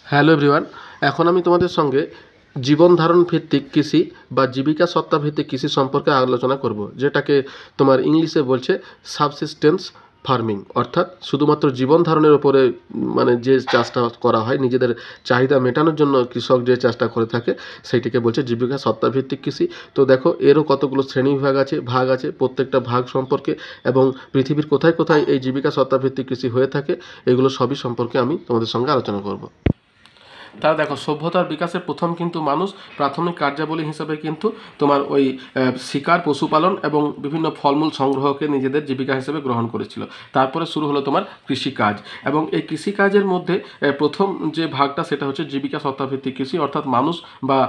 Hello everyone, এখন আমি তোমাদের সঙ্গে জীবন ধারণ ভিত্তিক কৃষি বা জীবিকা সত্তা ভিত্তিক কৃষি সম্পর্কে আলোচনা করব, যেটাকে তোমার ইংলিশে বলছে সাবসিস্টেন্স ফার্মিং। অর্থাৎ শুধুমাত্র জীবন ধারণের উপরে মানে যে চাষটা করা হয়, নিজেদের চাহিদা মেটানোর জন্য কৃষক যে চাষটা করে থাকে সেইটিকে বলছে জীবিকা সত্তা ভিত্তিক কৃষি। তো দেখো, এরও কতগুলো শ্রেণী ভাগ আছে প্রত্যেকটা ভাগ সম্পর্কে, এবং পৃথিবীর কোথায় কোথায় এই জীবিকা সত্তা ভিত্তিক কৃষি হয়ে থাকে এগুলো সবই সম্পর্কে আমি তোমাদের সঙ্গে আলোচনা করব। তারা দেখো, সভ্যতার বিকাশের প্রথম কিন্তু মানুষ প্রাথমিক কার্যাবলী হিসাবে কিন্তু তোমার ওই শিকার, পশুপালন এবং বিভিন্ন ফলমূল সংগ্রহকে নিজেদের জীবিকা হিসেবে গ্রহণ করেছিল। তারপরে শুরু হলো তোমার কৃষিকাজ, এবং এই কৃষিকাজের মধ্যে প্রথম যে ভাগটা সেটা হচ্ছে জীবিকা সত্তাভিত্তিক কৃষি। অর্থাৎ মানুষ বা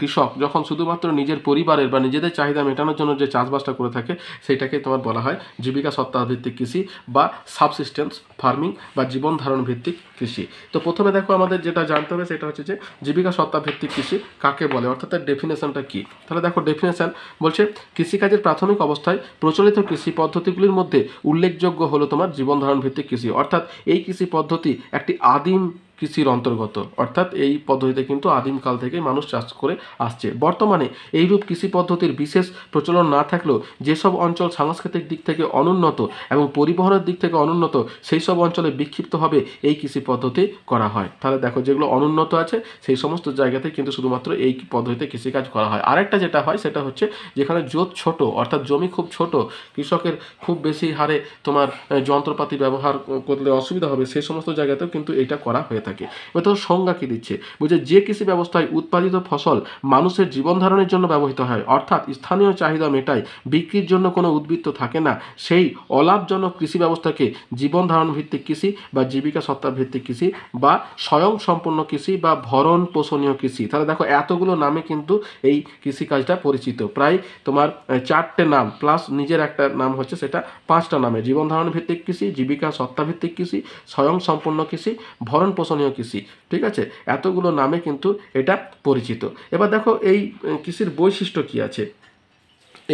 কৃষক যখন শুধুমাত্র নিজের পরিবারের বা নিজেদের চাহিদা মেটানোর জন্য যে চাষবাসটা করে থাকে সেইটাকে তোমার বলা হয় জীবিকা সত্তাভিত্তিক কৃষি বা সাবসিস্টেন্স ফার্মিং বা জীবন ধারণ ভিত্তিক কৃষি। তো প্রথমে দেখো, আমাদের যেটা জানতে হবে সেটা হচ্ছে যে জীবিকা সত্তা ভিত্তিক কৃষি কাকে বলে, অর্থাৎ তার ডেফিনেশনটা কী। তাহলে দেখো, ডেফিনেশন বলছে কৃষিকাজের প্রাথমিক অবস্থায় প্রচলিত কৃষি পদ্ধতিগুলির মধ্যে উল্লেখযোগ্য হলো তোমার জীবন ধারণ ভিত্তিক কৃষি। অর্থাৎ এই কৃষি পদ্ধতি একটি আদিম কৃষির অন্তর্গত, অর্থাৎ এই পদ্ধতিতে কিন্তু আদিমকাল থেকে মানুষ চাষ করে আসছে। বর্তমানে এইরূপ কৃষি পদ্ধতির বিশেষ প্রচলন না থাকলেও যেসব অঞ্চল সাংস্কৃতিক দিক থেকে অনুন্নত এবং পরিবহনের দিক থেকে অনুন্নত, সেই সব অঞ্চলে বিক্ষিপ্তভাবে এই কৃষি পদ্ধতি করা হয়। তাহলে দেখো, যেগুলো অনুন্নত আছে সেই সমস্ত জায়গাতে কিন্তু শুধুমাত্র এই পদ্ধতিতে কৃষিকাজ করা হয়। আরেকটা যেটা হয় সেটা হচ্ছে যেখানে জোত ছোট, অর্থাৎ জমি খুব ছোট, কৃষকের খুব বেশি হারে তোমার যন্ত্রপাতি ব্যবহার করলে অসুবিধা হবে, সেই সমস্ত জায়গাতেও কিন্তু এটা করা হয়ে থাকে। এবার তো সংজ্ঞা কি দিচ্ছে, বুঝে যে কৃষি ব্যবস্থায় উৎপাদিত ফসল মানুষের জীবন ধারণের জন্য ব্যবহৃত হয়, অর্থাৎ স্থানীয় চাহিদা মেটায়, বিক্রির জন্য কোনো উদ্বৃত্ত থাকে না, সেই অলাভজনক কৃষি ব্যবস্থাকে জীবন ধারণ ভিত্তিক কৃষি বা জীবিকা সত্তা ভিত্তিক কৃষি বা স্বয়ং সম্পূর্ণ কৃষি বা ভরণ পোষণীয় কৃষি। তাহলে দেখো, এতগুলো নামে কিন্তু এই কৃষিকাজটা পরিচিত। প্রায় তোমার 4টে নাম প্লাস নিজের একটা নাম হচ্ছে, সেটা 5টা নামে: জীবন ধারণ ভিত্তিক কৃষি, জীবিকা সত্তা ভিত্তিক কৃষি, স্বয়ং সম্পূর্ণ কৃষি, ভরণ পোষণীয় কৃষি। ঠিক আছে, এতগুলো নামে কিন্তু এটা পরিচিত। এবার দেখো, এই কৃষির বৈশিষ্ট্য কী আছে।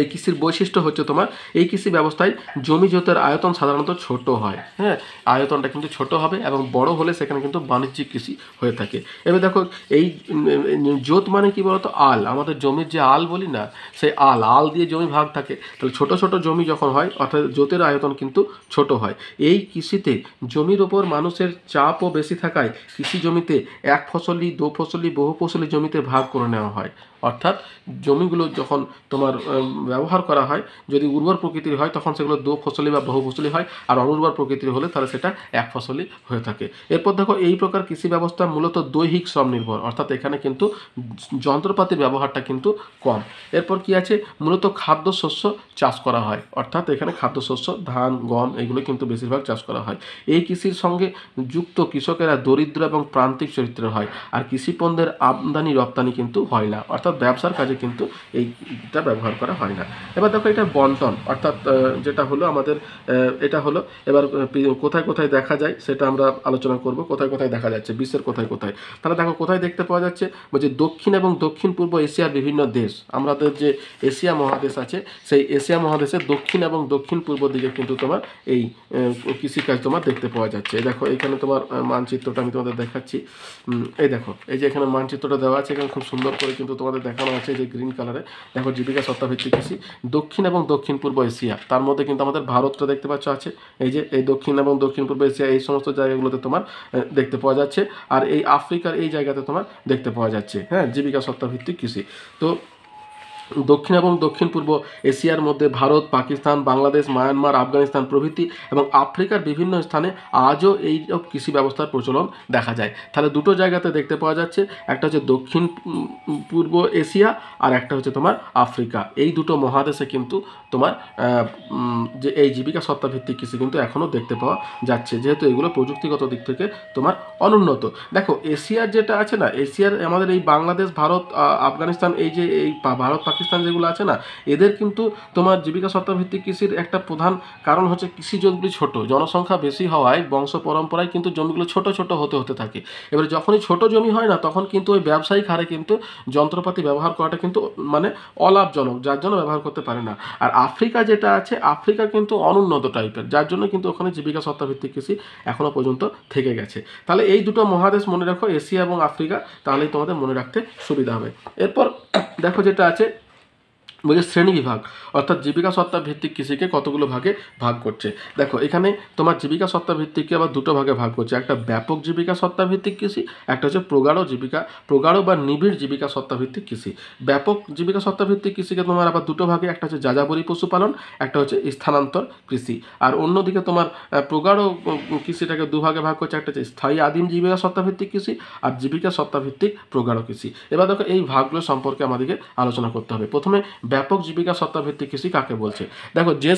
এই কৃষির বৈশিষ্ট্য হচ্ছে তোমার, এই কৃষি ব্যবস্থায় জমি জোতের আয়তন সাধারণত ছোট হয়। হ্যাঁ, আয়তনটা কিন্তু ছোট হবে, এবং বড় হলে সেখানে কিন্তু বাণিজ্যিক কৃষি হয়ে থাকে। এবার দেখো, এই জোত মানে কি বলতো, আল, আমাদের জমির যে আল বলি না, সেই আল দিয়ে জমি ভাগ থাকে। তাহলে ছোট ছোট জমি যখন হয়, অর্থাৎ জোতের আয়তন কিন্তু ছোট হয়। এই কৃষিতে জমির ওপর মানুষের চাপও বেশি থাকায় কৃষি জমিতে এক ফসলি, দো ফসলি, বহু ফসলি জমিতে ভাগ করে নেওয়া হয়। অর্থাৎ জমিগুলো যখন তোমার ব্যবহার করা হয়, যদি উর্বর প্রকৃতির হয় তখন সেগুলো দো ফসলি বা বহু ফসলি হয়, আর অনুর্বর প্রকৃতির হলে তাহলে সেটা এক ফসলি হয়ে থাকে। এরপর দেখো, এই প্রকার কৃষি ব্যবস্থা মূলত দৈহিক শ্রম নির্ভর, অর্থাৎ এখানে কিন্তু যন্ত্রপাতির ব্যবহারটা কিন্তু কম। এরপর কি আছে, মূলত খাদ্যশস্য চাষ করা হয়, অর্থাৎ এখানে খাদ্যশস্য ধান, গম এগুলো কিন্তু বেশিরভাগ চাষ করা হয়। এই কৃষির সঙ্গে যুক্ত কৃষকেরা দরিদ্র এবং প্রান্তিক চরিত্রের হয়, আর কৃষি পণ্যের আমদানি রপ্তানি কিন্তু হয় না, অর্থাৎ ব্যবসার কাজে কিন্তু এইটা ব্যবহার করা হয় না। এবার দেখো, এটা বন্টন, অর্থাৎ যেটা হলো আমাদের এটা হলো, এবার কোথায় কোথায় দেখা যায় সেটা আমরা আলোচনা করব। কোথায় কোথায় দেখা যাচ্ছে, বিশ্বের কোথায় কোথায়। তাহলে দেখো, কোথায় দেখতে পাওয়া যাচ্ছে, বলছে দক্ষিণ এবং দক্ষিণ পূর্ব এশিয়ার বিভিন্ন দেশ। আমাদের যে এশিয়া মহাদেশ আছে, সেই এশিয়া মহাদেশের দক্ষিণ এবং দক্ষিণ পূর্ব দিকে কিন্তু তোমার এই কৃষিকাজ তোমার দেখতে পাওয়া যাচ্ছে। দেখো, এখানে তোমার মানচিত্রটা আমি তোমাদের দেখাচ্ছি। এই দেখো, এই যে এখানে মানচিত্রটা দেওয়া আছে, এখানে খুব সুন্দর করে কিন্তু তোমাদের দেখানো আছে যে গ্রিন কালারে। দেখো, জীবিকা সত্তাভিত্তিক কৃষি দক্ষিণ এবং দক্ষিণ পূর্ব এশিয়া, তার মধ্যে কিন্তু আমাদের ভারতটা দেখতে পাচ্ছ আছে। এই যে এই দক্ষিণ এবং দক্ষিণ পূর্ব এশিয়া, এই সমস্ত জায়গাগুলোতে তোমার দেখতে পাওয়া যাচ্ছে। আর এই আফ্রিকার এই জায়গাতে তোমার দেখতে পাওয়া যাচ্ছে, হ্যাঁ, জীবিকা সত্তাভিত্তিক কৃষি। তো দক্ষিণ এবং দক্ষিণ পূর্ব এশিয়ার মধ্যে ভারত, পাকিস্তান, বাংলাদেশ, মায়ানমার, আফগানিস্তান প্রভৃতি এবং আফ্রিকার বিভিন্ন স্থানে আজও এই কৃষি ব্যবস্থার প্রচলন দেখা যায়। তাহলে দুটো জায়গাতে দেখতে পাওয়া যাচ্ছে, একটা হচ্ছে দক্ষিণ পূর্ব এশিয়া, আর একটা হচ্ছে তোমার আফ্রিকা। এই দুটো মহাদেশে কিন্তু তোমার যে এই জীবিকা সত্তাভিত্তিক কৃষি কিন্তু এখনও দেখতে পাওয়া যাচ্ছে, যেহেতু এগুলো প্রযুক্তিগত দিক থেকে তোমার অনুন্নত। দেখো, এশিয়ার যেটা আছে না, এশিয়ার আমাদের এই বাংলাদেশ, ভারত, আফগানিস্তান, এই যে এই ভারত পাকিস্তান যেগুলো আছে না, এদের কিন্তু তোমার জীবিকা সত্তা ভিত্তিক কৃষির একটা প্রধান কারণ হচ্ছে কৃষি জমিগুলি ছোট, জনসংখ্যা বেশি হওয়ায় বংশ পরম্পরায় কিন্তু জমিগুলো ছোট ছোট হতে থাকে। এবারে যখনই ছোট জমি হয় না, তখন কিন্তু ওই ব্যবসায়িক হারে কিন্তু যন্ত্রপাতি ব্যবহার করাটা কিন্তু মানে অলাভজনক, যার জন্য ব্যবহার করতে পারে না। আর আফ্রিকা যেটা আছে, আফ্রিকা কিন্তু অনুন্নত টাইপের, যার জন্য কিন্তু ওখানে জীবিকা সত্তা ভিত্তিক কৃষি এখনো পর্যন্ত থেকে গেছে। তাহলে এই দুটো মহাদেশ মনে রাখো, এশিয়া এবং আফ্রিকা, তাহলেই তোমাদের মনে রাখতে সুবিধা হবে। এরপর দেখো যেটা আছে বলছে শ্রেণী বিভাগ, অর্থাৎ জীবিকা সত্তা ভিত্তিক কৃষিকে কতগুলো ভাগে ভাগ করছে। দেখো এখানে তোমার জীবিকা সত্তা ভিত্তিককে আবার দুটো ভাগে ভাগ করছে, একটা ব্যাপক জীবিকা সত্তা ভিত্তিক কৃষি, একটা হচ্ছে প্রগাঢ় বা নিবিড় জীবিকা সত্তা ভিত্তিক কৃষি। ব্যাপক জীবিকা সত্তা ভিত্তিক কৃষিকে তোমার আবার দুটো ভাগে, একটা হচ্ছে যাযাবরী পশুপালন, একটা হচ্ছে স্থানান্তর কৃষি। আর অন্যদিকে তোমার প্রগাঢ় কৃষিটাকে দুভাগে ভাগ করছে, একটা হচ্ছে স্থায়ী আদিম জীবিকা সত্তা ভিত্তিক কৃষি আর জীবিকা সত্তা ভিত্তিক প্রগাঢ় কৃষি। এবার দেখো এই ভাগগুলো সম্পর্কে আমাদেরকে আলোচনা করতে হবে। প্রথমে ব্যাপক জীবিকা সত্তা ভিত্তিক কৃষি কাকে বলছে। দেখো যে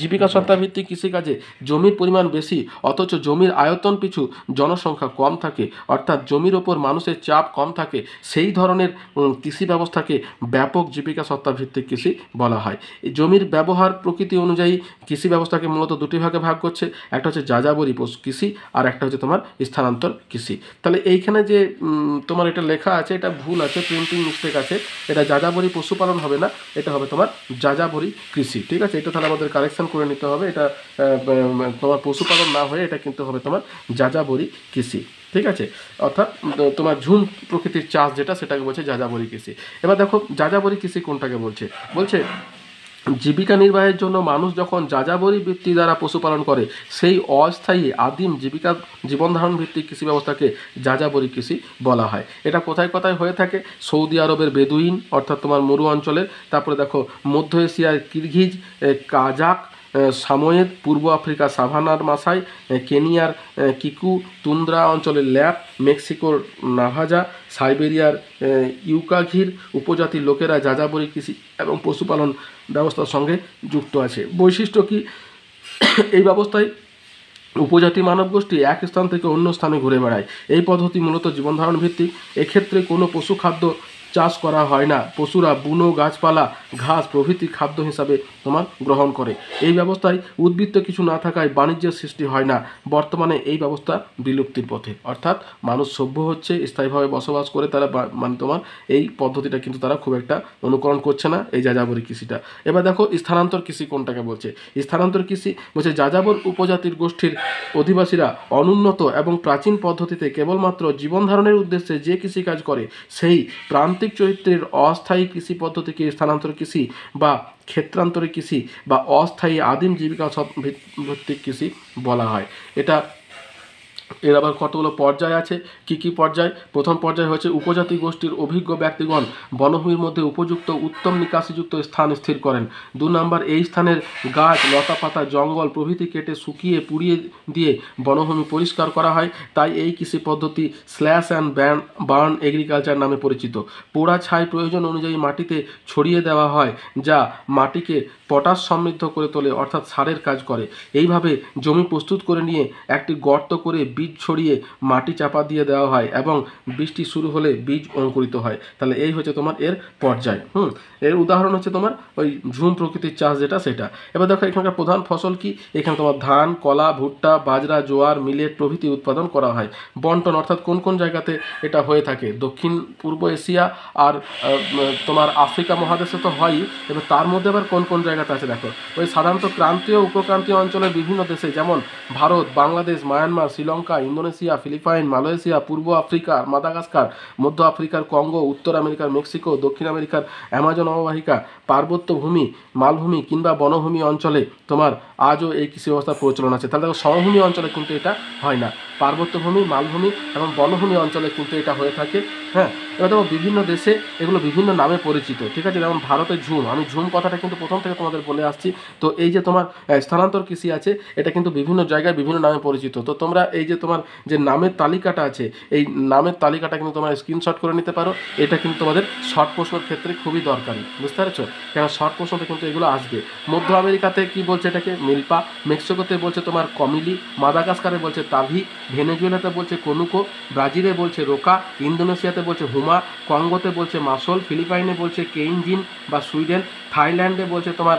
জীবিকা সত্তা ভিত্তিক কৃষিকাজে জমির পরিমাণ বেশি অথচ জমির আয়তন পিছু জনসংখ্যা কম থাকে, অর্থাৎ জমির ওপর মানুষের চাপ কম থাকে, সেই ধরনের কৃষি ব্যবস্থাকে ব্যাপক জীবিকা সত্তা ভিত্তিক কৃষি বলা হয়। এই জমির ব্যবহার প্রকৃতি অনুযায়ী কৃষি ব্যবস্থাকে মূলত দুটি ভাগে ভাগ করছে, একটা হচ্ছে যাযাবরী কৃষি আর একটা হচ্ছে তোমার স্থানান্তর কৃষি। তাহলে এইখানে যে তোমার এটা লেখা আছে, এটা ভুল আছে, প্রিন্টিং মিস্টেক আছে, এটা যাযাবরী পশুপালন হবে না, এটা হবে তোমার যাযাবরী কৃষি। ঠিক আছে, এটা তাহলে আমাদের কারেকশন করে নিতে হবে, এটা তোমার পশুপালন না হয়ে এটা কিন্তু হবে তোমার যাযাবরী কৃষি। ঠিক আছে, অর্থাৎ তোমার ঝুম প্রকৃতির চাষ যেটা, সেটাকে বলছে যাযাবরী কৃষি। এবার দেখো যাযাবরী কৃষি কোনটাকে বলছে। জীবিকা নির্বাহের জন্য মানুষ যখন যাযাবরী বৃত্তি দ্বারা পশুপালন করে, সেই অস্থায়ী আদিম জীবন ধারণ ভিত্তিক কৃষি ব্যবস্থাকে যাযাবরী কৃষি বলা হয়। এটা কোথায় কোথায় হয়ে থাকে, সৌদি আরবের বেদুইন অর্থাৎ তোমার মরু অঞ্চলের, তারপরে দেখো মধ্য এশিয়ার কিরগিজ, কাজাক, সামোয়েদ, পূর্ব আফ্রিকা সাভানার মাসাই, কেনিয়ার কিকু তুন্দ্রা অঞ্চলের ল্যাপ, মেক্সিকোর নাভাজা, সাইবেরিয়ার ইউকাঘির উপজাতির লোকেরা যাযাবরী কৃষি এবং পশুপালন ব্যবস্থার সঙ্গে যুক্ত আছে। বৈশিষ্ট্য কি, এই ব্যবস্থায় উপজাতি মানব গোষ্ঠী এক স্থান থেকে অন্য স্থানে ঘুরে বেড়ায়। এই পদ্ধতি মূলত জীবনধারণ ভিত্তিক, এক্ষেত্রে কোনো পশু খাদ্য চাষ করা হয় না, পশুরা বুনো গাছপালা ঘাস প্রভৃতি খাদ্য হিসাবে তোমার গ্রহণ করে। এই ব্যবস্থায় উদ্বৃত্ত কিছু না থাকায় বাণিজ্যের সৃষ্টি হয় না। বর্তমানে এই ব্যবস্থা বিলুপ্তির পথে, অর্থাৎ মানুষ সভ্য হচ্ছে, স্থায়ীভাবে বসবাস করে, তারা মানে তোমার এই পদ্ধতিটা কিন্তু তারা খুব একটা অনুকরণ করছে না, এই যাযাবরী কৃষিটা। এবার দেখো স্থানান্তর কৃষি কোনটাকে বলছে। স্থানান্তর কৃষি বলছে যাযাবর উপজাতির গোষ্ঠীর অধিবাসীরা অনুন্নত এবং প্রাচীন পদ্ধতিতে কেবলমাত্র জীবন ধারণের উদ্দেশ্যে যে কৃষিকাজ করে, সেই প্রান্তিক চরিত্রের অস্থায়ী কৃষি পদ্ধতিকে স্থানান্তর কৃষি বা ক্ষেত্রান্তরী কৃষি বা অস্থায়ী আদিম জীবিকা ভিত্তিক কৃষি বলা হয়। এর আবার কতগুলো পর্যায় আছে, কি পর্যায়। প্রথম পর্যায় হচ্ছে উপজাতি গোষ্ঠীর অভিজ্ঞ ব্যক্তিগণ বনভূমির মধ্যে উপযুক্ত উত্তম নিকাশিযুক্ত স্থান স্থির করেন। 2 নম্বর, এই স্থানের গাছ লতা পাতা জঙ্গল প্রভৃতি কেটে শুকিয়ে পুড়িয়ে দিয়ে বনভূমি পরিষ্কার করা হয়, তাই এই কৃষি পদ্ধতি স্ল্যাশ অ্যান্ড বার্ন এগ্রিকালচার নামে পরিচিত। পোড়া ছাই প্রয়োজন অনুযায়ী মাটিতে ছড়িয়ে দেওয়া হয়, যা মাটিকে পটাশ সমৃদ্ধ করে তোলে, অর্থাৎ সারের কাজ করে। এইভাবে জমি প্রস্তুত করে নিয়ে একটি গর্ত করে বীজ ছড়িয়ে মাটি চাপা দিয়ে দেওয়া হয় এবং বৃষ্টি শুরু হলে বীজ অঙ্কুরিত হয়। তাহলে এই হচ্ছে তোমার এর পর্যায়। এর উদাহরণ হচ্ছে তোমার ওই ঝুম প্রকৃতির চাষ যেটা, সেটা। এবার দেখো এখানকার প্রধান ফসল কি। এখানে তোমার ধান, কলা, ভুট্টা, বাজরা, জোয়ার, মিলেট প্রভৃতি উৎপাদন করা হয়। বন্টন অর্থাৎ কোন কোন জায়গাতে এটা হয়ে থাকে, দক্ষিণ পূর্ব এশিয়া আর তোমার আফ্রিকা মহাদেশে তো হয়ই, এবার তার মধ্যে আবার কোন কোন জায়গাতে আছে দেখো। ওই সাধারণত ক্রান্তীয় উপক্রান্তীয় অঞ্চলের বিভিন্ন দেশে, যেমন Bharat, Bangladesh, Myanmar, Sri Lanka, Indonesia, Philippines, Malaysia, পূর্ব আফ্রিকার মাদাগাস্কার, মধ্য আফ্রিকার কঙ্গো, উত্তর আমেরিকার মেক্সিকো, দক্ষিণ আমেরিকার অ্যামাজন অববাহিকা, পার্বত্য ভূমি, মালভূমি কিংবা বনভূমি অঞ্চলে তোমার আজও এই কৃষি ব্যবস্থার প্রচলন আছে। তাহলে দেখো সমভূমি অঞ্চলে কিন্তু এটা হয় না, পার্বত্য ভূমি, মালভূমি এবং বনভূমি অঞ্চলে কিন্তু এটা হয়ে থাকে। হ্যাঁ, এবার দেখো বিভিন্ন দেশে এগুলো বিভিন্ন নামে পরিচিত। ঠিক আছে, যেমন ভারতের ঝুম, আমি ঝুম কথাটা কিন্তু প্রথম থেকে তোমাদের বলে আসছি। তো এই যে তোমার স্থানান্তর কৃষি আছে, এটা কিন্তু বিভিন্ন জায়গায় বিভিন্ন নামে পরিচিত। তো তোমরা এই যে তোমার যে নামের তালিকাটা আছে, এই নামের তালিকাটা কিন্তু তোমরা স্ক্রিনশট করে নিতে পারো। এটা কিন্তু তোমাদের শর্ট প্রশ্নের ক্ষেত্রে খুবই দরকারি, বুঝতে পারছো, কেন শর্ট প্রশ্নতে কিন্তু এগুলো আসবে। মধ্য আমেরিকাতে কি বলছে এটাকে মিল্পা, মেক্সিকোতে বলছে তোমার কমিলি, মাদাগাস্কারে বলছে তাভি, ভেনেজুয়েলাতে বলছে কনুকো, ব্রাজিলে বলছে রোকা, ইন্দোনেশিয়াতে বলছে হুমা, কঙ্গোতে বলছে মাসল, ফিলিপাইনে বলছে কেইনজিন বা সুইডেন, থাইল্যান্ডে বলছে তোমার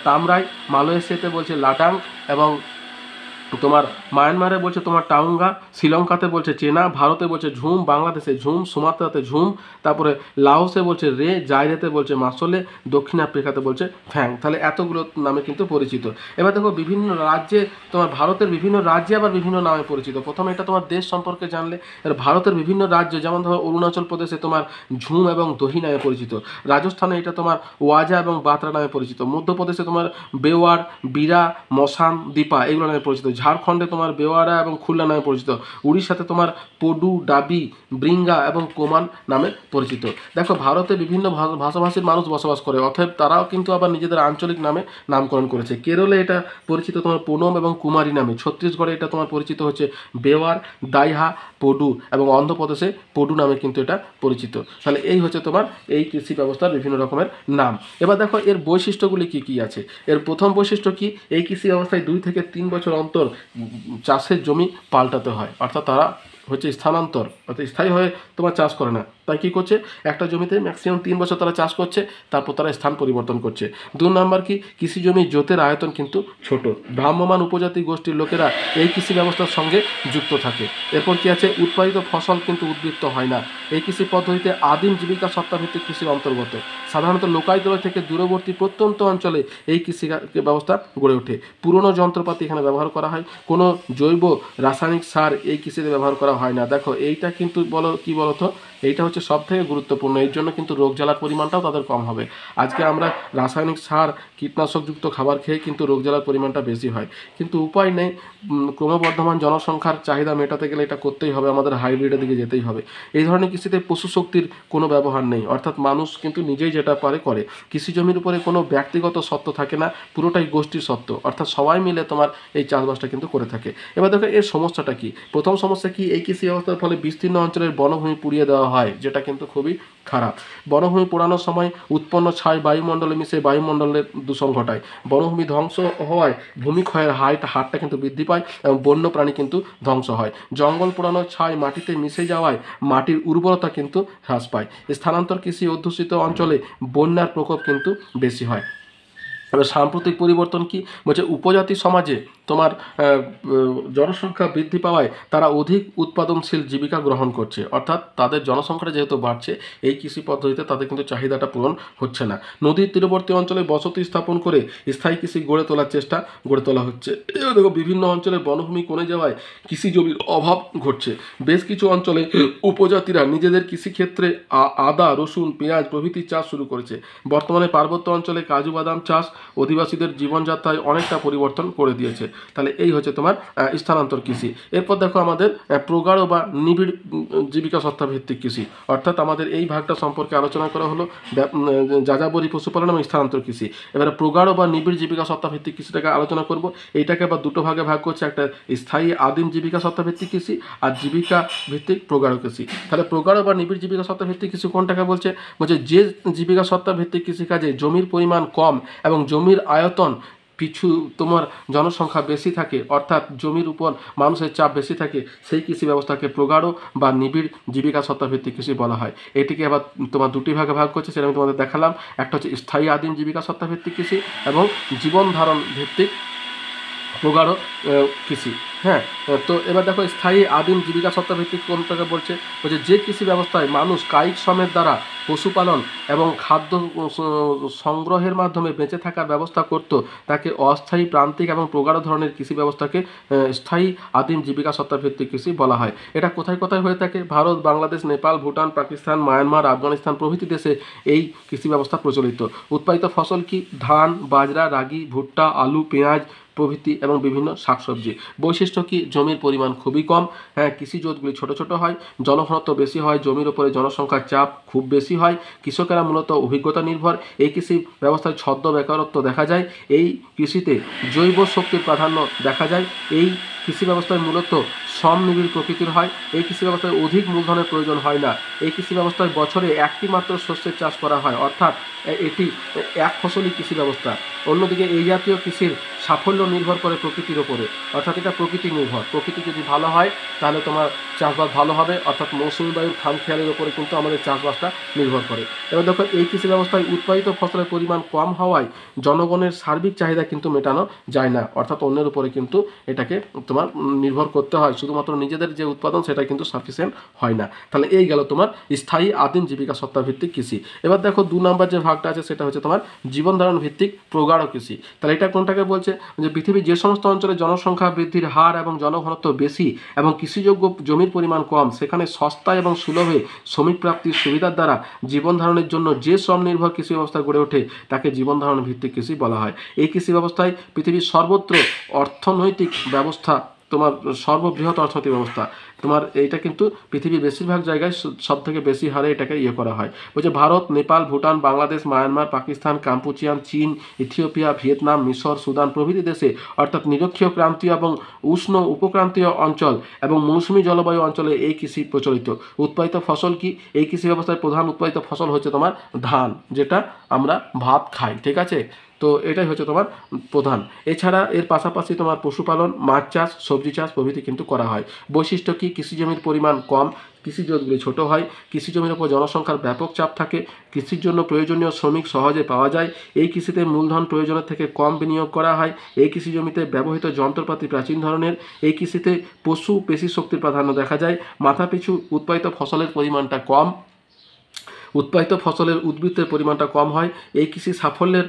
তামরাই, মালয়েশিয়াতে বলছে লাডাং, এবং তোমার মায়ানমারে বলছে তোমার টাউঙ্গা, শ্রীলঙ্কাতে বলছে চেনা, ভারতে বলছে ঝুম, বাংলাদেশে ঝুম, সুমাত্রাতে ঝুম, তারপরে লাওসে বলছে রে, জাইরেতে বলছে মাসলে, দক্ষিণ আফ্রিকাতে বলছে ফ্যাং। তাহলে এতগুলো নামে কিন্তু পরিচিত। এবার দেখো বিভিন্ন রাজ্যে, তোমার ভারতের বিভিন্ন রাজ্যে আবার বিভিন্ন নামে পরিচিত। প্রথমে এটা তোমার দেশ সম্পর্কে জানলে, এর ভারতের বিভিন্ন রাজ্য, যেমন ধরো অরুণাচল প্রদেশে তোমার ঝুম এবং দহি নামে পরিচিত, রাজস্থানে এটা তোমার ওয়াজা এবং বাতরা নামে পরিচিত, মধ্যপ্রদেশে তোমার বেওয়ার, বিরা, মসান, দীপা এগুলো নামে পরিচিত, ঝাড়খণ্ডে তোমার বেওয়ারা এবং খুলনা নামে পরিচিত, উড়িষ্যাতে তোমার পডু, ডাবি, ব্রিঙ্গা এবং কোমান নামে পরিচিত। দেখো ভারতে বিভিন্ন ভাষাভাষীর মানুষ বসবাস করে, অতএব তারাও কিন্তু আবার নিজেদের আঞ্চলিক নামে নামকরণ করেছে। কেরলে এটা পরিচিত তোমার পুনম এবং কুমারী নামে, ছত্তিশগড়ে এটা তোমার পরিচিত হচ্ছে বেওয়ার, দাইহা, পডু, এবং অন্ধ্রপ্রদেশে পডু নামে কিন্তু এটা পরিচিত। তাহলে এই হচ্ছে তোমার এই কৃষি ব্যবস্থার বিভিন্ন রকমের নাম। এবার দেখো এর বৈশিষ্ট্যগুলি কি কি আছে। এর প্রথম বৈশিষ্ট্য কি, এই কৃষি ব্যবস্থায় 2 থেকে 3 বছর অন্তর চাষের জমি পাল্টাতে হয়, অর্থাৎ তারা হচ্ছে স্থানান্তর, অর্থাৎ স্থায়ী হয়ে তোমার চাষ করে না। তাই কী করছে, একটা জমিতে ম্যাক্সিমাম 3 বছর তারা চাষ করছে, তারপর তারা স্থান পরিবর্তন করছে। 2 নম্বর কি, কৃষি জমি জোতের আয়তন কিন্তু ছোট, ভ্রাম্যমাণ উপজাতি গোষ্ঠীর লোকেরা এই কৃষি ব্যবস্থার সঙ্গে যুক্ত থাকে। এরপর কি আছে, উৎপাদিত ফসল কিন্তু উদ্বৃত্ত হয় না। এই কৃষি পদ্ধতিতে আদিম জীবিকা সত্তাভিত্তিক কৃষির অন্তর্গত। সাধারণত লোকালয় থেকে দূরবর্তী প্রত্যন্ত অঞ্চলে এই কৃষি ব্যবস্থা গড়ে ওঠে। পুরনো যন্ত্রপাতি এখানে ব্যবহার করা হয়, কোনো জৈব রাসায়নিক সার এই কৃষিতে ব্যবহার করা হয় না। দেখো এইটা কিন্তু কি বলতো, এইটা হচ্ছে সব থেকে গুরুত্বপূর্ণ, এর জন্য কিন্তু রোগ জ্বালার পরিমাণটাও তাদের কম হবে। আজকে আমরা রাসায়নিক সার, কীটনাশকযুক্ত খাবার খেয়ে কিন্তু রোগ জ্বালার পরিমাণটা বেশি হয়, কিন্তু উপায় নেই, ক্রমবর্ধমান জনসংখ্যার চাহিদা মেটাতে গেলে এটা করতেই হবে, আমাদের হাইব্রিডের দিকে যেতেই হবে। এই ধরনের কৃষিতে পশু শক্তির কোনো ব্যবহার নেই, অর্থাৎ মানুষ কিন্তু নিজেই যেটা পারে করে। কৃষি জমির উপরে কোনো ব্যক্তিগত সত্ত্ব থাকে না, পুরোটাই গোষ্ঠীর সত্ত্ব, অর্থাৎ সবাই মিলে তোমার এই চাষবাসটা কিন্তু করে থাকে। এবার দেখো এর সমস্যাটা কি। প্রথম সমস্যা কি, এই কৃষি ব্যবস্থার ফলে বিস্তীর্ণ অঞ্চলের বনভূমি পুড়িয়ে দেওয়া হয়, যেটা কিন্তু খুবই খারাপ। বনভূমি পোড়ানোর সময় উৎপন্ন ছাই বায়ুমণ্ডলে মিশে বায়ুমণ্ডলের দূষণ ঘটায়। বনভূমি ধ্বংস হওয়ায় ভূমিক্ষয়ের হারটা কিন্তু বৃদ্ধি পায় এবং বন্য প্রাণী কিন্তু ধ্বংস হয়। জঙ্গল পোড়ানোর ছাই মাটিতে মিশে যাওয়ায় মাটির উর্বরতা কিন্তু হ্রাস পায়। স্থানান্তর কৃষি অধ্যুষিত অঞ্চলে বন্যার প্রকোপ কিন্তু বেশি হয়। এবার সাম্প্রতিক পরিবর্তন কি বলছে, উপজাতি সমাজে তোমার জনসংখ্যা বৃদ্ধি পাওয়ায় তারা অধিক উৎপাদনশীল জীবিকা গ্রহণ করছে, অর্থাৎ তাদের জনসংখ্যাটা যেহেতু বাড়ছে, এই কৃষি পদ্ধতিতে তাদের কিন্তু চাহিদাটা পূরণ হচ্ছে না। নদীর তীরবর্তী অঞ্চলে বসতি স্থাপন করে স্থায়ী কৃষি গড়ে তোলা হচ্ছে। এবার দেখো বিভিন্ন অঞ্চলে বনভূমি কমে যাওয়ায় কৃষি জমির অভাব ঘটছে। বেশ কিছু অঞ্চলে উপজাতিরা নিজেদের কৃষিক্ষেত্রে আদা, রসুন, পেঁয়াজ প্রভৃতি চাষ শুরু করেছে। বর্তমানে পার্বত্য অঞ্চলে কাজু বাদাম চাষ অধিবাসীদের জীবনযাত্রায় অনেকটা পরিবর্তন করে দিয়েছে। তাহলে এই হচ্ছে তোমার স্থানান্তর কৃষি। এরপর দেখো আমাদের প্রগাঢ় বা নিবিড় জীবিকা সত্তাভিত্তিক কৃষি, অর্থাৎ আমাদের এই ভাগটা সম্পর্কে আলোচনা করা হলো যাযাবরী পশুপালন এবং স্থানান্তর কৃষি। এবারে প্রগাঢ় বা নিবিড় জীবিকা সত্তাভিত্তিক কৃষিটাকে আলোচনা করব। এইটাকে আবার দুটো ভাগে ভাগ করছে, একটা স্থায়ী আদিম জীবিকা সত্তাভিত্তিক কৃষি আর জীবিকা ভিত্তিক প্রগাঢ় কৃষি। তাহলে প্রগাঢ় বা নিবিড় জীবিকা সত্তাভিত্তিক কৃষি কোনটাকে বলছে, যে জীবিকা সত্তাভিত্তিক কৃষিকাজে জমির পরিমাণ কম এবং জমির আয়তন পিছু তোমার জনসংখ্যা বেশি থাকে, অর্থাৎ জমির উপর মানুষের চাপ বেশি থাকে, সেই কৃষি ব্যবস্থাকে প্রগাঢ় বা নিবিড় জীবিকা সত্তাভিত্তিক কৃষি বলা হয়। এটিকে আবার তোমার দুটি ভাগে ভাগ করছে, সেটা আমি তোমাদের দেখালাম। একটা হচ্ছে স্থায়ী আদিম জীবিকা সত্তাভিত্তিক কৃষি এবং জীবন ধারণ ভিত্তিক প্রগাঢ় কৃষি। হ্যাঁ, তো এবার দেখো স্থায়ী আদিম জীবিকা সত্তাভিত্তিক কোনটাকে বলছে, যে কৃষি ব্যবস্থায় মানুষ কায়িক শ্রমের দ্বারা পশুপালন এবং খাদ্য সংগ্রহের মাধ্যমে বেঁচে থাকার ব্যবস্থা করত, তাকে অস্থায়ী প্রান্তিক এবং প্রগাঢ় ধরনের কৃষি ব্যবস্থাকে স্থায়ী আদিম জীবিকা সত্তাভিত্তিক কৃষি বলা হয়। এটা কোথায় কোথায় হয়ে থাকে, ভারত, বাংলাদেশ, নেপাল, ভুটান, পাকিস্তান, মায়ানমার, আফগানিস্তান প্রভৃতি দেশে এই কৃষি ব্যবস্থা প্রচলিত। উৎপাদিত ফসল কি, ধান, বাজরা, রাগি, ভুট্টা, আলু, পেঁয়াজ প্রভৃতি এবং বিভিন্ন শাকসবজি। বৈশিষ্ট্য কি, জমির পরিমাণ খুবই কম, হ্যাঁ, কৃষি জোতগুলি ছোট ছোট হয়, জনঘনত্ব বেশি হয়, জমির ওপরে জনসংখ্যার চাপ খুব বেশি হয়, কৃষকেরা মূলত অভিজ্ঞতা নির্ভর। এই কৃষি ব্যবস্থায় ছদ্ম বেকারত্ব দেখা যায়। এই কৃষিতে জৈব শক্তির প্রাধান্য দেখা যায়। এই কৃষি ব্যবস্থায় মূলত শ্রম নিবিড় প্রকৃতির হয়। এই কৃষি ব্যবস্থায় অধিক মূলধনের প্রয়োজন হয় না। এই কৃষি ব্যবস্থায় বছরে একটি মাত্র শস্যের চাষ করা হয়, অর্থাৎ এটি এক ফসলি কৃষি ব্যবস্থা। অন্যদিকে এই জাতীয় কৃষির সাফল্য নির্ভর করে প্রকৃতির ওপরে, অর্থাৎ এটা প্রকৃতি নির্ভর। প্রকৃতি যদি ভালো হয় তাহলে তোমার চাষবাস ভালো হবে, অর্থাৎ মৌসুমী বায়ুর খামখেয়ালের ওপরে কিন্তু আমাদের চাষবাসটা নির্ভর করে। এবার দেখো এই কৃষি ব্যবস্থায় উৎপাদিত ফসলের পরিমাণ কম হওয়ায় জনগণের সার্বিক চাহিদা কিন্তু মেটানো যায় না, অর্থাৎ অন্যের উপরে কিন্তু এটাকে তোমার নির্ভর করতে হয়, শুধুমাত্র নিজেদের যে উৎপাদন সেটা কিন্তু সাফিসিয়েন্ট হয় না। তাহলে এই গেল তোমার স্থায়ী আদিম জীবিকা সত্তা ভিত্তিক কৃষি। এবার দেখো 2 নম্বর যে ভাগটা আছে সেটা হচ্ছে তোমার জীবন ধারণ ভিত্তিক প্রগাঢ় কৃষি। তাহলে এটা কোনটাকে বলছে, যে পৃথিবীর যে সমস্ত অঞ্চলে জনসংখ্যা বৃদ্ধির হার এবং জনঘনত্ব বেশি এবং কৃষিযোগ্য জমির পরিমাণ কম, সেখানে সস্তা এবং সুলভে শ্রমিক প্রাপ্তির সুবিধার দ্বারা জীবন ধারণের জন্য যে শ্রম নির্ভর কৃষি ব্যবস্থা গড়ে ওঠে তাকে জীবন ধারণ ভিত্তিক কৃষি বলা হয়। এই কৃষি ব্যবস্থায় পৃথিবীর সর্বত্র অর্থনৈতিক ব্যবস্থা, তোমার সর্ববৃহৎ অর্থনৈতিক ব্যবস্থা, তোমার এইটা কিন্তু পৃথিবীর বেশিরভাগ জায়গায় সব থেকে বেশি হারে এটাকে করা হয়। বলছে ভারত, নেপাল, ভুটান, বাংলাদেশ, মায়ানমার, পাকিস্তান, কাম্পুচিয়ান, চীন, ইথিওপিয়া, ভিয়েতনাম, মিশর, সুদান প্রভৃতি দেশে, অর্থাৎ নিরক্ষীয় ক্রান্তীয় এবং উষ্ণ উপক্রান্তীয় অঞ্চল এবং মৌসুমী জলবায়ু অঞ্চলে এই কৃষি প্রচলিত। উৎপাদিত ফসল কি? এই কৃষি ব্যবস্থায় প্রধান উৎপাদিত ফসল হচ্ছে তোমার ধান, যেটা আমরা ভাত খাই, ঠিক আছে। তো এটাই হচ্ছে তোমার প্রধান। এছাড়া এর পাশাপাশি তোমার পশুপালন, মাছ চাষ, সবজি চাষ প্রভৃতি কিন্তু করা হয়। বৈশিষ্ট্য কি? কৃষি জমির পরিমাণ কম, কৃষি জমিগুলি ছোট হয়, কৃষি জমির উপর জনসংখ্যার ব্যাপক চাপ থাকে, কৃষির জন্য প্রয়োজনীয় শ্রমিক সহজে পাওয়া যায়, এই কৃষিতে মূলধন প্রয়োজনের থেকে কম বিনিয়োগ করা হয়, এই কৃষি জমিতে ব্যবহৃত যন্ত্রপাতি প্রাচীন ধরনের, এই কৃষিতে পশু পেশি শক্তির প্রাধান্য দেখা যায়, মাথাপিছু উৎপাদিত ফসলের পরিমাণটা কম, উৎপাদিত ফসলের উদ্বৃত্তের পরিমাণটা কম হয়। এই কৃষি সাফল্যের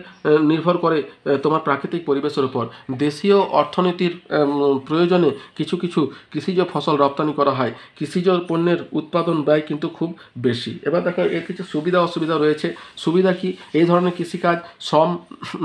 নির্ভর করে তোমার প্রাকৃতিক পরিবেশের উপর। দেশীয় অর্থনীতির প্রয়োজনে কিছু কিছু কৃষিজ ফসল রপ্তানি করা হয়। কৃষিজ পণ্যের উৎপাদন ব্যয় কিন্তু খুব বেশি। এবার দেখো এর কিছু সুবিধা অসুবিধা রয়েছে। সুবিধা কি? এই ধরনের কৃষিকাজ শ্রম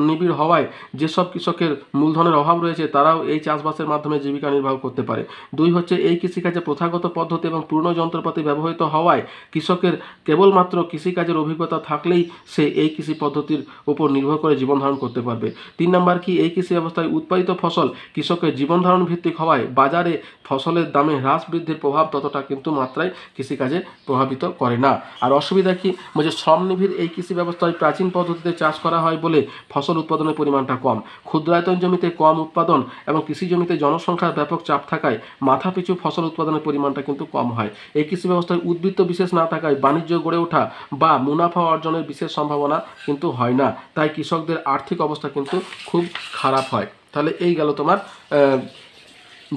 নিবিড় হওয়ায় যেসব কৃষকের মূলধনের অভাব রয়েছে তারাও এই চাষবাসের মাধ্যমে জীবিকা নির্বাহ করতে পারে। 2 হচ্ছে এই কৃষিকাজে প্রথাগত পদ্ধতি এবং পুরনো যন্ত্রপাতি ব্যবহৃত হওয়ায় কৃষকের কেবলমাত্র কৃষিকাজের অভিজ্ঞতা থাকলেই সে এই কৃষি পদ্ধতির উপর নির্ভর করে জীবন ধারণ করতে পারবে। 3 নম্বর কি? এই কৃষি ব্যবস্থায় উৎপাদিত ফসল কৃষকের জীবন ধারণ ভিত্তিক হওয়ায় বাজারে ফসলের দামে হ্রাস বৃদ্ধির প্রভাব ততটা কিন্তু মাত্রায় কৃষিকাজে প্রভাবিত করে না। আর অসুবিধা কি? বলছে শ্রমনিবিড় এই কৃষি ব্যবস্থায় প্রাচীন পদ্ধতিতে চাষ করা হয় বলে ফসল উৎপাদনের পরিমাণটা কম, ক্ষুদ্রায়তন জমিতে কম উৎপাদন এবং কৃষি জমিতে জনসংখ্যার ব্যাপক চাপ থাকায় মাথাপিছু ফসল উৎপাদনের পরিমাণটা কিন্তু কম হয়। এই কৃষি ব্যবস্থায় উদ্বৃত্ত বিশেষ না থাকায় বাণিজ্য গড়ে ওঠা বা মুনাফা অর্জনের বিশেষ সম্ভাবনা কিন্তু হয় না, তাই কৃষকদের আর্থিক অবস্থা কিন্তু খুব খারাপ হয়। তাহলে এই গেল তোমার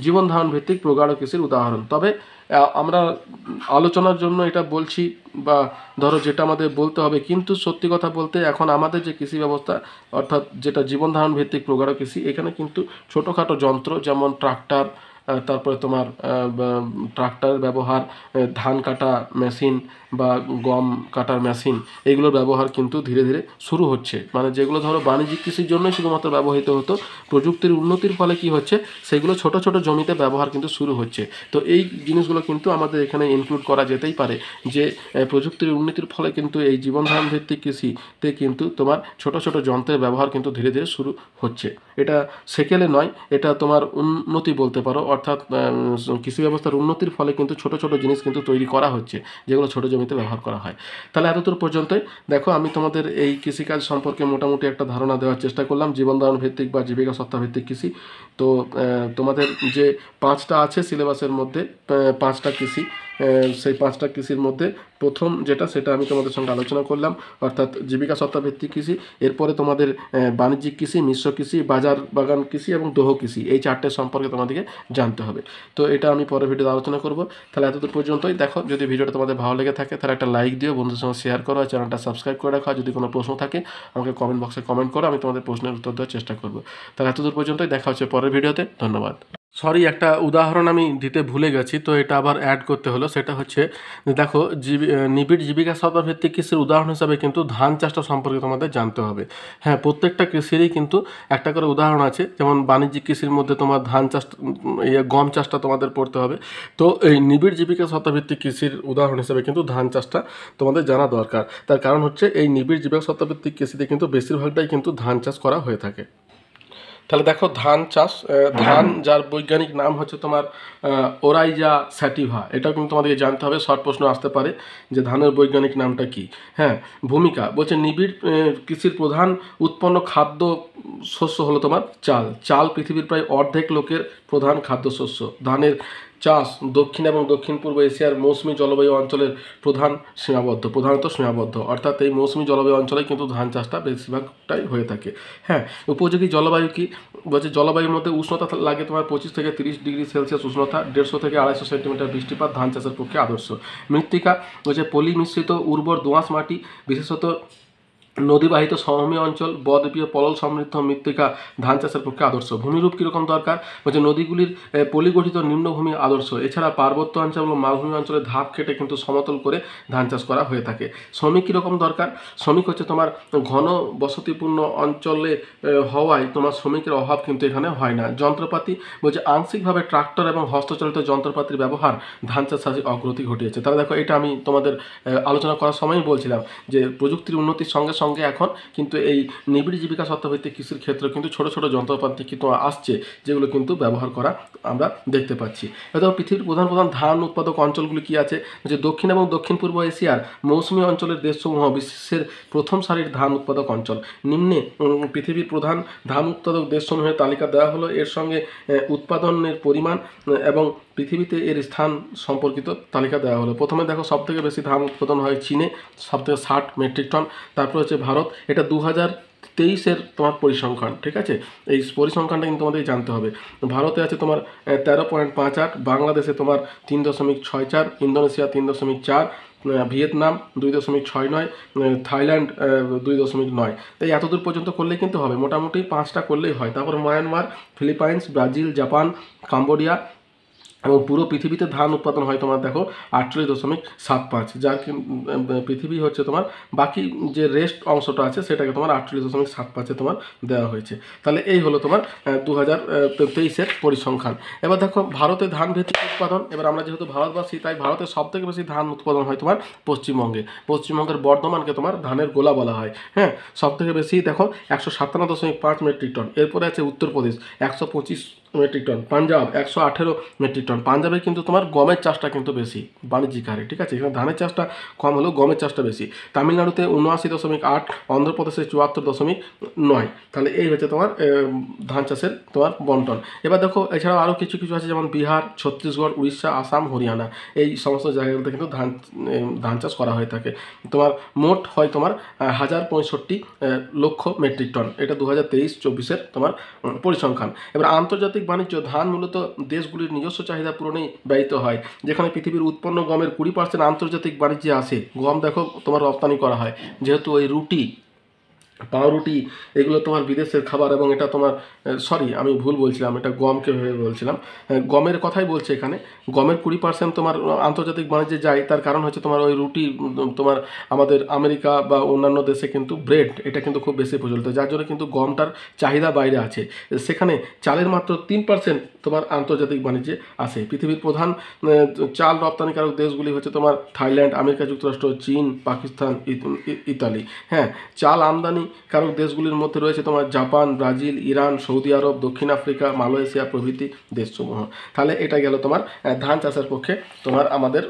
জীবন ধারণ ভিত্তিক প্রগাঢ় কৃষির উদাহরণ। তবে আমরা আলোচনার জন্য এটা বলছি, বা ধরো যেটা আমাদের বলতে হবে, কিন্তু সত্যি কথা বলতে এখন আমাদের যে কৃষি ব্যবস্থা, অর্থাৎ যেটা জীবন ধারণ ভিত্তিক প্রগাঢ় কৃষি, এখানে কিন্তু ছোটোখাটো যন্ত্র যেমন ট্রাক্টর, তারপরে তোমার ট্রাক্টরের ব্যবহার, ধান কাটা মেশিন বা গম কাটার মেশিন, এইগুলোর ব্যবহার কিন্তু ধীরে ধীরে শুরু হচ্ছে। মানে যেগুলো ধরো বাণিজ্যিক কৃষির জন্যই শুধুমাত্র ব্যবহৃত হতো, প্রযুক্তির উন্নতির ফলে কি হচ্ছে, সেগুলো ছোট ছোট জমিতে ব্যবহার কিন্তু শুরু হচ্ছে। তো এই জিনিসগুলো কিন্তু আমাদের এখানে ইনক্লুড করা যেতেই পারে, যে প্রযুক্তির উন্নতির ফলে কিন্তু এই জীবন ধারণ ভিত্তিক কৃষিতে কিন্তু তোমার ছোট ছোট যন্ত্রের ব্যবহার কিন্তু ধীরে ধীরে শুরু হচ্ছে। এটা সেকেলে নয়, এটা তোমার উন্নতি বলতে পারো, অর্থাৎ কৃষি ব্যবস্থার উন্নতির ফলে কিন্তু ছোট ছোট জিনিস কিন্তু তৈরি করা হচ্ছে, যেগুলো ছোট জমিতে ব্যবহার করা হয়। তাহলে এতদূর পর্যন্তই দেখো আমি তোমাদের এই কৃষিকাজ সম্পর্কে মোটামুটি একটা ধারণা দেওয়ার চেষ্টা করলাম, জীবন ধারণ ভিত্তিক বা জীবিকা সত্তা ভিত্তিক কৃষি। তো তোমাদের যে 5টা আছে সিলেবাসের মধ্যে, 5টা কৃষি, সেই 5টা কৃষির মধ্যে প্রথম যেটা সেটা আমি তোমাদের সঙ্গে আলোচনা করলাম, অর্থাৎ জীবিকা সত্তা ভিত্তিক কৃষি। এরপরে তোমাদের বাণিজ্যিক কৃষি, মিশ্র কৃষি, বাজার বাগান কৃষি এবং দোহ কৃষি, এই 4টে সম্পর্কে তোমাদেরকে জানতে হবে। তো এটা আমি পরের ভিডিওতে আলোচনা করব। তাহলে এতদূর পর্যন্তই। দেখো যদি ভিডিওটা তোমাদের ভালো লেগে থাকে তাহলে একটা লাইক দিও, বন্ধুদের সঙ্গে শেয়ার করো, আর চ্যানেলটা সাবস্ক্রাইব করে রাখো। যদি কোনো প্রশ্ন থাকে আমাকে কমেন্ট বক্সে কমেন্ট করো, আমি তোমাদের প্রশ্নের উত্তর দেওয়ার চেষ্টা করব। তাহলে এতদূর পর্যন্তই, দেখা হচ্ছে পরের ভিডিওতে। ধন্যবাদ। সরি, একটা উদাহরণ আমি দিতে ভুলে গেছি, তো এটা আবার অ্যাড করতে হলো। সেটা হচ্ছে দেখো নিবিড় জীবিকা সত্তা ভিত্তিক কৃষির উদাহরণ হিসাবে কিন্তু ধান চাষটা সম্পর্কে তোমাদের জানতে হবে। হ্যাঁ, প্রত্যেকটা কৃষিরই কিন্তু একটা করে উদাহরণ আছে। যেমন বাণিজ্যিক কৃষির মধ্যে তোমার ধান চাষ, গম চাষটা তোমাদের পড়তে হবে। তো এই নিবিড় জীবিকা সত্তা ভিত্তিক কৃষির উদাহরণ হিসাবে কিন্তু ধান চাষটা তোমাদের জানা দরকার। তার কারণ হচ্ছে এই নিবিড় জীবিকা সত্তা ভিত্তিক কৃষিতে কিন্তু বেশিরভাগটাই কিন্তু ধান চাষ করা হয়ে থাকে। তাহলে দেখো ধান চাষ, ধান যার বৈজ্ঞানিক নাম হচ্ছে তোমার ওরাইজা স্যাটিভা, এটাও কিন্তু তোমাদেরকে জানতে হবে, শর্ট প্রশ্ন আসতে পারে যে ধানের বৈজ্ঞানিক নামটা কি। হ্যাঁ, ভূমিকা বলছে নিবিড় কৃষির প্রধান উৎপন্ন খাদ্য শস্য হলো তোমার চাল। চাল পৃথিবীর প্রায় অর্ধেক লোকের প্রধান খাদ্যশস্য। ধানের চাষ দক্ষিণ এবং দক্ষিণ পূর্ব এশিয়ার মৌসুমী জলবায়ু অঞ্চলের প্রধানত সীমাবদ্ধ, অর্থাৎ এই মৌসুমী জলবায়ু অঞ্চলে কিন্তু ধান চাষটা বেশিরভাগটাই হয়ে থাকে। হ্যাঁ, উপযোগী জলবায়ু কি বলছে, জলবায়ুর মধ্যে উষ্ণতা লাগে তোমার 25 থেকে 30 ডিগ্রি সেলসিয়াস উষ্ণতা, 150 থেকে 250 সেন্টিমিটার বৃষ্টিপাত ধান চাষের পক্ষে আদর্শ। মৃত্তিকা বলছে পলি মিশ্রিত উর্বর দোআঁশ মাটি, বিশেষত নদীবাহিত সমভূমি অঞ্চল, বদ্বীপীয় পলল সমৃদ্ধ মৃত্তিকা ধান চাষের পক্ষে আদর্শ। ভূমিরূপ কীরকম দরকার বলছে নদীগুলির পলিগঠিত নিম্নভূমি আদর্শ। এছাড়া পার্বত্য অঞ্চল এবং মালভূমি অঞ্চলে ধাপ কেটে কিন্তু সমতল করে ধান চাষ করা হয়ে থাকে। শ্রমিক কীরকম দরকার, শ্রমিক হচ্ছে তোমার ঘন বসতিপূর্ণ অঞ্চলে হওয়ায় তোমার শ্রমিকের অভাব কিন্তু এখানে হয় না। যন্ত্রপাতি বলছে আংশিকভাবে ট্রাক্টর এবং হস্তচালিত যন্ত্রপাতির ব্যবহার ধান চাষে অগ্রগতি ঘটিয়েছে। তাহলে দেখো এটা আমি তোমাদের আলোচনা করার সময়ই বলছিলাম যে প্রযুক্তির উন্নতির সঙ্গে সঙ্গে এখন কিন্তু এই নিবিড় জীবিকা সত্ত্বাভিত্তিক কৃষির ক্ষেত্রে কিন্তু ছোট ছোট যন্ত্রপাতি কিন্তু আসছে, যেগুলো কিন্তু ব্যবহার করা আমরা দেখতে পাচ্ছি। এছাড়াও পৃথিবীর প্রধান প্রধান ধান উৎপাদক অঞ্চলগুলি কি আছে, যে দক্ষিণ এবং দক্ষিণ পূর্ব এশিয়ার মৌসুমী অঞ্চলের দেশসমূহ বিশ্বের প্রথম সারির ধান উৎপাদক অঞ্চল। নিম্নে পৃথিবীর প্রধান ধান উৎপাদক দেশসমূহের তালিকা দেওয়া হলো, এর সঙ্গে উৎপাদনের পরিমাণ এবং পৃথিবীতে এর স্থান সম্পর্কিত তালিকা দেওয়া হলো। প্রথমে দেখো সবথেকে বেশি ধান উৎপাদন হয় চীনে, সবথেকে 60 মেট্রিক টন। তারপর হচ্ছে ভারত, এটা 2023-এর তোমার পরিসংখ্যান, ঠিক আছে, এই পরিসংখ্যানটা কিন্তু তোমাদের জানতে হবে। ভারতে আছে তোমার 13.58, বাংলাদেশে তোমার 3.64, ইন্দোনেশিয়া 3.4, ভিয়েতনাম 2.69, থাইল্যান্ড 2.9। তাই এতদূর পর্যন্ত করলেই কিন্তু হবে, মোটামুটি 5টা করলেই হয়। তারপর Myanmar, Philippines, Brazil, Japan, Cambodia, এবং পুরো পৃথিবীতে ধান উৎপাদন হয় তোমার দেখো 48.75, যার পৃথিবী হচ্ছে তোমার বাকি যে রেস্ট অংশটা আছে সেটাকে তোমার 48.75-এ তোমার দেওয়া হয়েছে। তাহলে এই হলো তোমার 2023-এর পরিসংখ্যান। এবার দেখো ভারতে ধান ভিত্তিক উৎপাদন, এবার আমরা যেহেতু ভারতবাসী তাই ভারতের সবথেকে বেশি ধান উৎপাদন হয় তোমার পশ্চিমবঙ্গের বর্ধমানকে তোমার ধানের গোলা বলা হয়। হ্যাঁ, সবথেকে বেশি দেখো 157.5 মেট্রিক টন। এরপরে আছে Uttar Pradesh 125 metric ton, Punjab 118 metric ton. পাঞ্জাবে কিন্তু তোমার গমের চাষটা কিন্তু বেশি বাণিজ্যিক হারে, ঠিক আছে, এখানে ধানের চাষটা কম হলেও গমের চাষটা বেশি। তামিলনাড়ুতে 79.8, অন্ধ্রপ্রদেশে 74.9। তাহলে এই হচ্ছে তোমার ধান চাষের তোমার বন্টন। এবার দেখো এছাড়াও আরও কিছু কিছু আছে, যেমন বিহার, ছত্তিশগড়, উড়িষ্যা, আসাম, হরিয়ানা, এই সমস্ত জায়গাগুলোতে কিন্তু ধান চাষ করা হয়ে থাকে। তোমার মোট হয় তোমার 1065 লক্ষ মেট্রিক টন, এটা 2023-24-এর তোমার পরিসংখ্যান। এবার আন্তর্জাতিক বাণিজ্য, ধান মূলত দেশগুলির নিজস্ব চাহিদা পূরণেই ব্যয়িত হয়, যেখানে পৃথিবীর উৎপন্ন গমের 20% আন্তর্জাতিক বাণিজ্যে আসে। গম দেখো তোমার রপ্তানি করা হয়, যেহেতু ওই রুটি, পাউরুটি এগুলো তোমার বিদেশের খাবার, এবং এটা তোমার আমি ভুল বলছিলাম, এটা গমকে ভেবে বলছিলাম, গমের কথাই বলছে এখানে। গমের 20% তোমার আন্তর্জাতিক বাণিজ্যে যায়, তার কারণ হচ্ছে তোমার ওই রুটি তোমার আমাদের আমেরিকা বা অন্যান্য দেশে কিন্তু ব্রেড এটা কিন্তু খুব বেশি প্রচলিত, যার জন্য কিন্তু গমটার চাহিদা বাইরে আছে। সেখানে চালের মাত্র 3% তোমার আন্তর্জাতিক বাণিজ্যে আসে। পৃথিবীর প্রধান চাল রপ্তানিকারক দেশগুলি হচ্ছে তোমার থাইল্যান্ড, আমেরিকা যুক্তরাষ্ট্র, চীন, পাকিস্তান, ইতালি। হ্যাঁ, চাল আমদানি কারক দেশগুলির মধ্যে রয়েছে তোমার জাপান, ব্রাজিল, ইরান, সৌদি আরব, দক্ষিণ আফ্রিকা, মালয়েশিয়া প্রভৃতি দেশসমূহ। তাহলে এটা গেল তোমার ধান চাষের পক্ষে তোমার আমাদের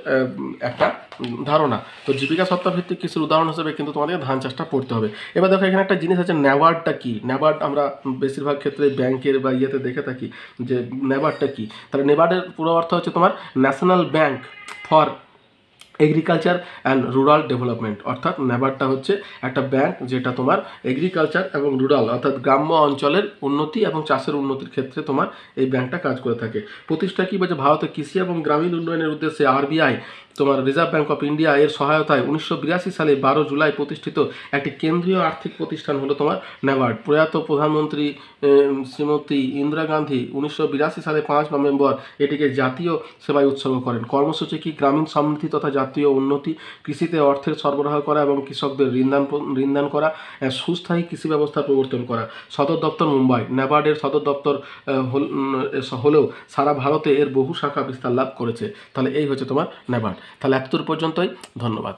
একটা ধারণা। তো জীবিকা সত্ত্বাভিত্তিক কৃষির উদাহরণ হিসেবে কিন্তু তোমাদের ধান চাষটা পড়তে হবে। এবার দেখো এখানে একটা জিনিস আছে, ন্যাবার্ডটা কি। ন্যাবার্ড আমরা বেশিরভাগ ক্ষেত্রে ব্যাংকের বা ইয়েতে দেখে থাকি যে ন্যাবার্ডটা কি। তাহলে ন্যাবার্ডের পুরো অর্থ হচ্ছে তোমার national bank for agriculture and rural development, অর্থাৎ ন্যাবার্ডটা হচ্ছে একটা ব্যাংক যেটা তোমার এগ্রিকালচার এবং রুরাল অর্থাৎ গ্রাম্য অঞ্চলের উন্নতি এবং চাষের উন্নতির ক্ষেত্রে তোমার এই ব্যাংকটা কাজ করে থাকে। প্রতিষ্ঠা কি বলছে, ভারতের কৃষি এবং গ্রামীণ উন্নয়নের উদ্দেশ্যে আরবিআই তোমার রিজার্ভ ব্যাঙ্ক অফ ইন্ডিয়া এর সহায়তায় 1982 সালে 12 জুলাই প্রতিষ্ঠিত একটি কেন্দ্রীয় আর্থিক প্রতিষ্ঠান হলো তোমার ন্যাবার্ড। প্রয়াত প্রধানমন্ত্রী শ্রীমতী ইন্দিরা গান্ধী 1982 সালে 5 নভেম্বর এটিকে জাতীয় সেবায় উৎসর্গ করেন। কর্মসূচি কি, গ্রামীণ সমৃদ্ধি তথা জাতীয় উন্নতি, কৃষিতে অর্থের সরবরাহ করা এবং কৃষকদের ঋণদান করা, সুস্থায়ী কৃষি ব্যবস্থা প্রবর্তন করা। সদর দপ্তর মুম্বাই। ন্যাবার্ডের সদর দপ্তর হলেও সারা ভারতে এর বহু শাখা বিস্তার লাভ করেছে। তাহলে এই হচ্ছে তোমার ন্যাবার্ড। তাহলে এতদূর পর্যন্তই, ধন্যবাদ।